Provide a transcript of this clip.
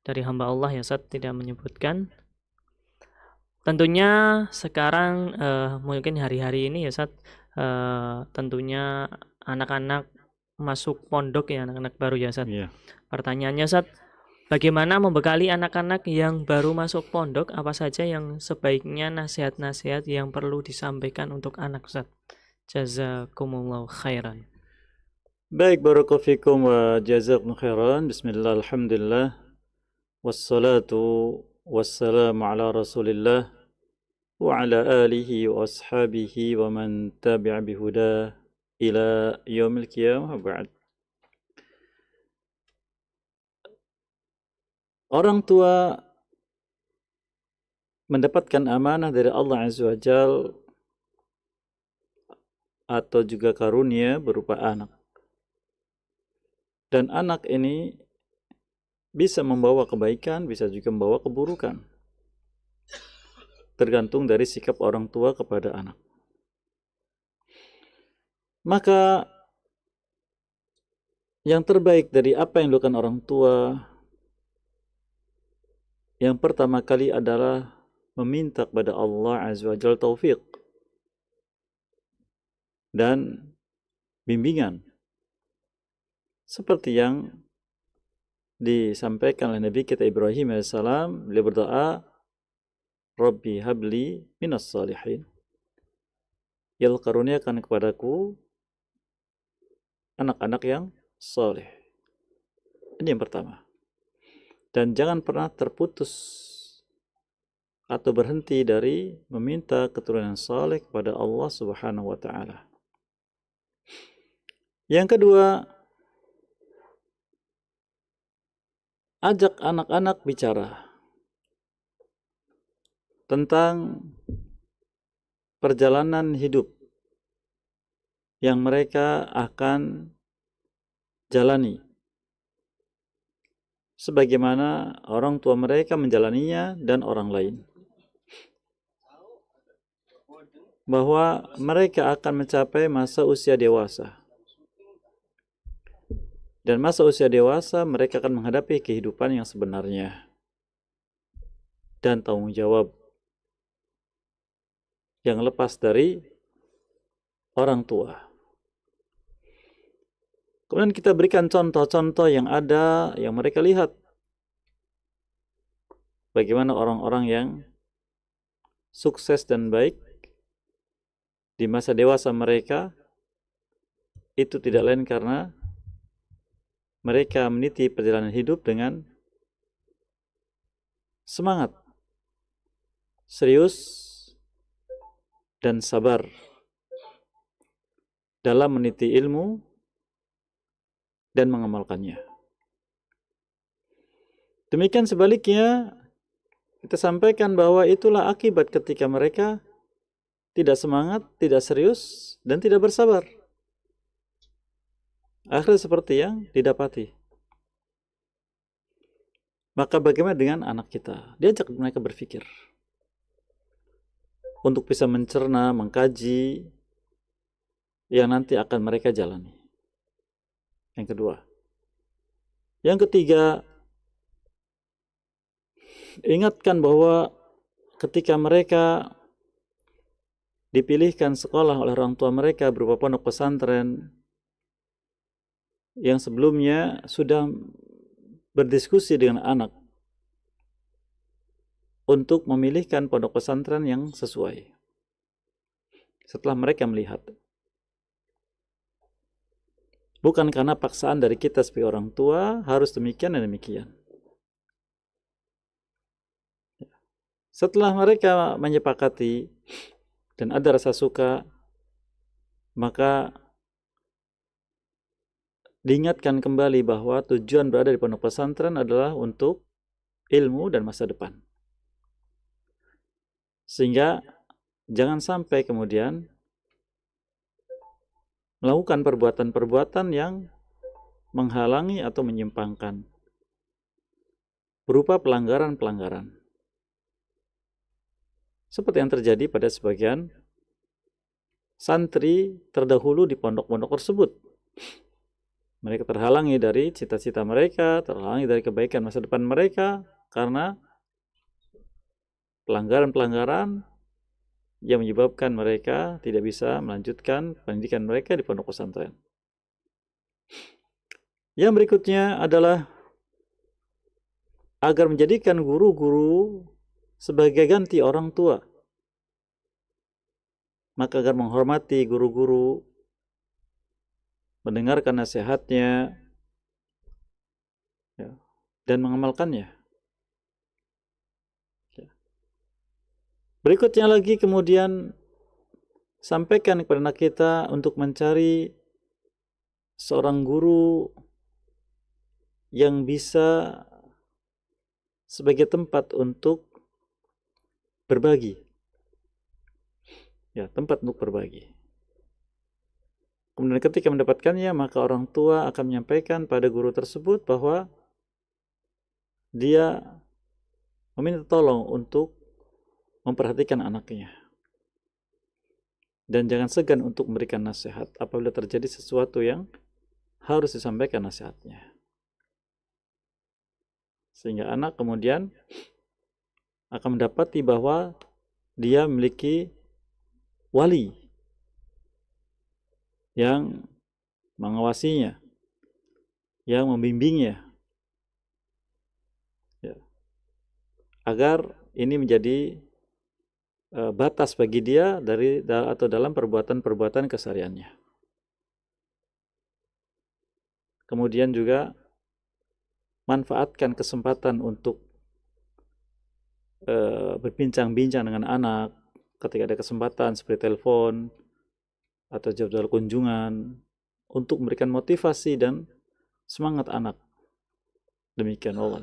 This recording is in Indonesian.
dari hamba Allah ya Ustaz tidak menyebutkan. Tentunya sekarang mungkin hari-hari ini ya Ustaz, tentunya anak-anak masuk pondok ya, anak-anak baru ya Ustaz. Iya. Pertanyaannya Ustaz, bagaimana membekali anak-anak yang baru masuk pondok? Apa saja yang sebaiknya nasihat-nasihat yang perlu disampaikan untuk anak Ustaz? Jazakumullahu khairan. Baik, barakallahu fikum wa jazakum khairan. Bismillah, alhamdulillah. Wassalatu wassalamu ala Rasulillah wa ala alihi wa ashabihi wa man tabi'a bihuda ila yaumil qiyamah ba'd. Orang tua mendapatkan amanah dari Allah Azza wa Jal atau juga karunia berupa anak. Dan anak ini bisa membawa kebaikan, bisa juga membawa keburukan. Tergantung dari sikap orang tua kepada anak. Maka yang terbaik dari apa yang dilakukan orang tua, yang pertama kali adalah meminta kepada Allah Azza wa Jalla taufik dan bimbingan. Seperti yang disampaikan oleh Nabi kita Ibrahim AS, beliau berdoa, Rabbi habli minas salihin. Ya Allah, karuniakan kepadaku anak-anak yang saleh. Ini yang pertama. Dan jangan pernah terputus atau berhenti dari meminta keturunan saleh kepada Allah Subhanahu wa taala. Yang kedua, ajak anak-anak bicara tentang perjalanan hidup yang mereka akan jalani, sebagaimana orang tua mereka menjalaninya dan orang lain. Bahwa mereka akan mencapai masa usia dewasa. Dan masa usia dewasa mereka akan menghadapi kehidupan yang sebenarnya. Dan tanggung jawab yang lepas dari orang tua. Kemudian kita berikan contoh-contoh yang ada, yang mereka lihat. Bagaimana orang-orang yang sukses dan baik di masa dewasa mereka, itu tidak lain karena mereka meniti perjalanan hidup dengan semangat, serius, dan sabar dalam meniti ilmu dan mengamalkannya. Demikian sebaliknya, kita sampaikan bahwa itulah akibat ketika mereka tidak semangat, tidak serius, dan tidak bersabar. Akhirnya seperti yang didapati. Maka bagaimana dengan anak kita? Diajak mereka berpikir. Untuk bisa mencerna, mengkaji yang nanti akan mereka jalani. Yang kedua. Yang ketiga, ingatkan bahwa ketika mereka dipilihkan sekolah oleh orang tua mereka berupa pondok pesantren yang sebelumnya sudah berdiskusi dengan anak untuk memilihkan pondok pesantren yang sesuai. Setelah mereka melihat, bukan karena paksaan dari kita sebagai orang tua harus demikian dan demikian. Setelah mereka menyepakati dan ada rasa suka, maka diingatkan kembali bahwa tujuan berada di pondok pesantren adalah untuk ilmu dan masa depan. Sehingga jangan sampai kemudian melakukan perbuatan-perbuatan yang menghalangi atau menyimpangkan berupa pelanggaran-pelanggaran. Seperti yang terjadi pada sebagian santri terdahulu di pondok-pondok tersebut. Mereka terhalangi dari cita-cita mereka, terhalangi dari kebaikan masa depan mereka karena pelanggaran-pelanggaran yang menyebabkan mereka tidak bisa melanjutkan pendidikan mereka di pondok pesantren. Yang berikutnya adalah agar menjadikan guru-guru sebagai ganti orang tua. Maka agar menghormati guru-guru, mendengarkan nasihatnya, ya, dan mengamalkannya. Ya. Berikutnya lagi kemudian sampaikan kepada anak kita untuk mencari seorang guru yang bisa sebagai tempat untuk berbagi. Ya, tempat untuk berbagi. Kemudian ketika mendapatkannya, maka orang tua akan menyampaikan pada guru tersebut bahwa dia meminta tolong untuk memperhatikan anaknya. Dan jangan segan untuk memberikan nasihat apabila terjadi sesuatu yang harus disampaikan nasihatnya. Sehingga anak kemudian akan mendapati bahwa dia memiliki wali yang mengawasinya, yang membimbingnya, ya, agar ini menjadi batas bagi dia atau dalam perbuatan-perbuatan kesehariannya. Kemudian juga manfaatkan kesempatan untuk berbincang-bincang dengan anak ketika ada kesempatan seperti telepon atau jadwal kunjungan untuk memberikan motivasi dan semangat anak. Demikian Allah.